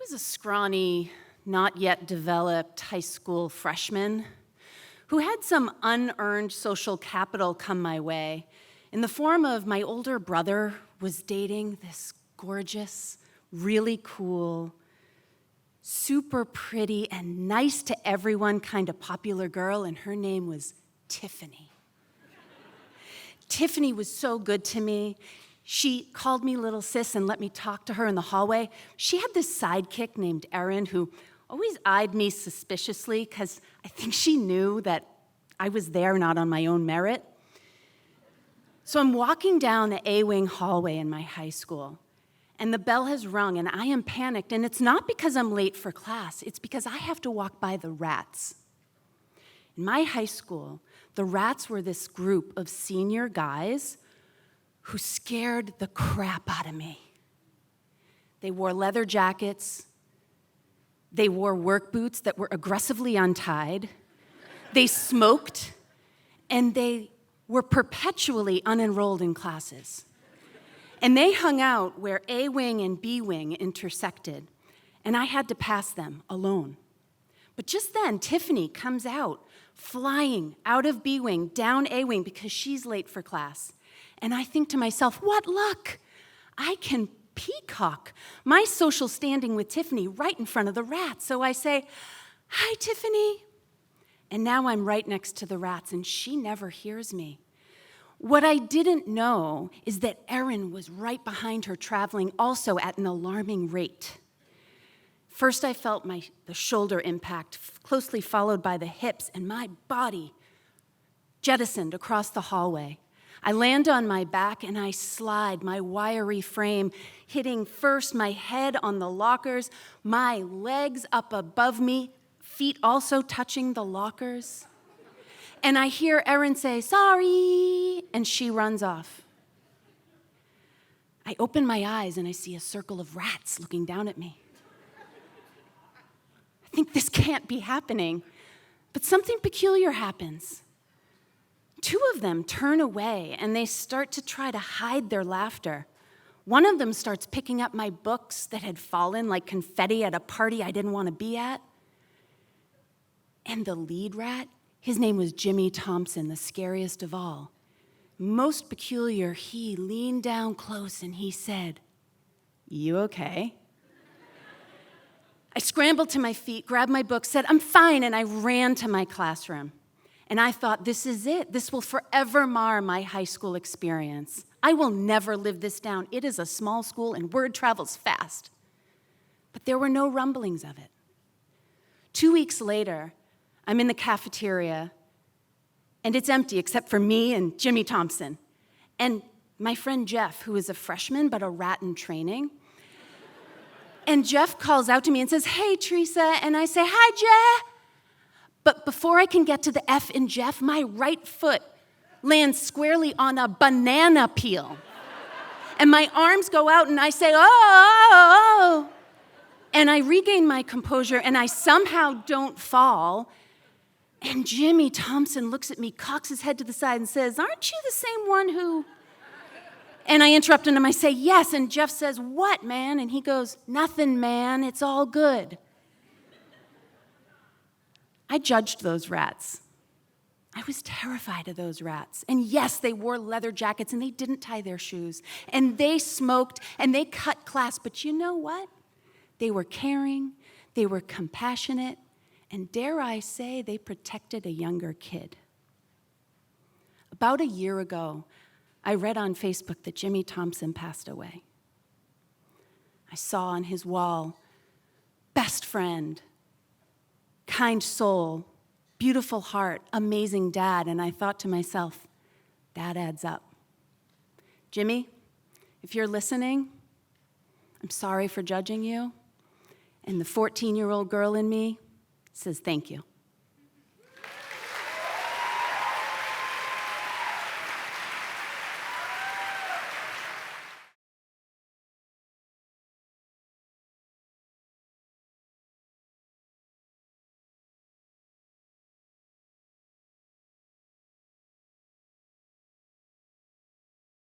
was a scrawny, not yet developed high school freshman who had some unearned social capital come my way in the form of my older brother was dating this gorgeous, really cool, super pretty and nice to everyone kind of popular girl, and her name was Tiffany. Tiffany was so good to me. She called me little sis and let me talk to her in the hallway. She had this sidekick named Erin who always eyed me suspiciously because I think she knew that I was there not on my own merit. So I'm walking down the A-wing hallway in my high school, and the bell has rung, and I am panicked, and it's not because I'm late for class. It's because I have to walk by the rats. In my high school, the rats were this group of senior guys who scared the crap out of me. They wore leather jackets. They wore work boots that were aggressively untied. They smoked, and they were perpetually unenrolled in classes. And they hung out where A-wing and B-wing intersected, and I had to pass them alone. But just then, Tiffany comes out, flying out of B-wing, down A-wing, because she's late for class. And I think to myself, what luck! I can peacock my social standing with Tiffany right in front of the rats. So I say, hi, Tiffany. And now I'm right next to the rats, and she never hears me. What I didn't know is that Erin was right behind her, traveling also at an alarming rate. First, I felt the shoulder impact, closely followed by the hips, and my body jettisoned across the hallway. I land on my back, and I slide, my wiry frame hitting first my head on the lockers, my legs up above me, feet also touching the lockers. And I hear Erin say, sorry, and she runs off. I open my eyes, and I see a circle of rats looking down at me. I think this can't be happening, but something peculiar happens. Two of them turn away, and they start to try to hide their laughter. One of them starts picking up my books that had fallen like confetti at a party I didn't want to be at. And the lead rat, his name was Jimmy Thompson, the scariest of all. Most peculiar, he leaned down close and he said, "You okay?" I scrambled to my feet, grabbed my book, said, "I'm fine," and I ran to my classroom. And I thought, this is it. This will forever mar my high school experience. I will never live this down. It is a small school and word travels fast. But there were no rumblings of it. 2 weeks later, I'm in the cafeteria, and it's empty except for me and Jimmy Thompson. And my friend Jeff, who is a freshman but a rat in training. And Jeff calls out to me and says, "Hey, Teresa," and I say, "Hi, Jeff." But before I can get to the F in Jeff, my right foot lands squarely on a banana peel. And my arms go out and I say, "Oh." And I regain my composure and I somehow don't fall. And Jimmy Thompson looks at me, cocks his head to the side and says, "Aren't you the same one who..." And I interrupt him, I say, "Yes." And Jeff says, "What, man?" And he goes, "Nothing, man. It's all good." I judged those rats. I was terrified of those rats. And yes, they wore leather jackets and they didn't tie their shoes. And they smoked and they cut class. But you know what? They were caring, they were compassionate, and dare I say, they protected a younger kid. About a year ago, I read on Facebook that Jimmy Thompson passed away. I saw on his wall, best friend, kind soul, beautiful heart, amazing dad, and I thought to myself, that adds up. Jimmy, if you're listening, I'm sorry for judging you, and the 14-year-old girl in me says thank you.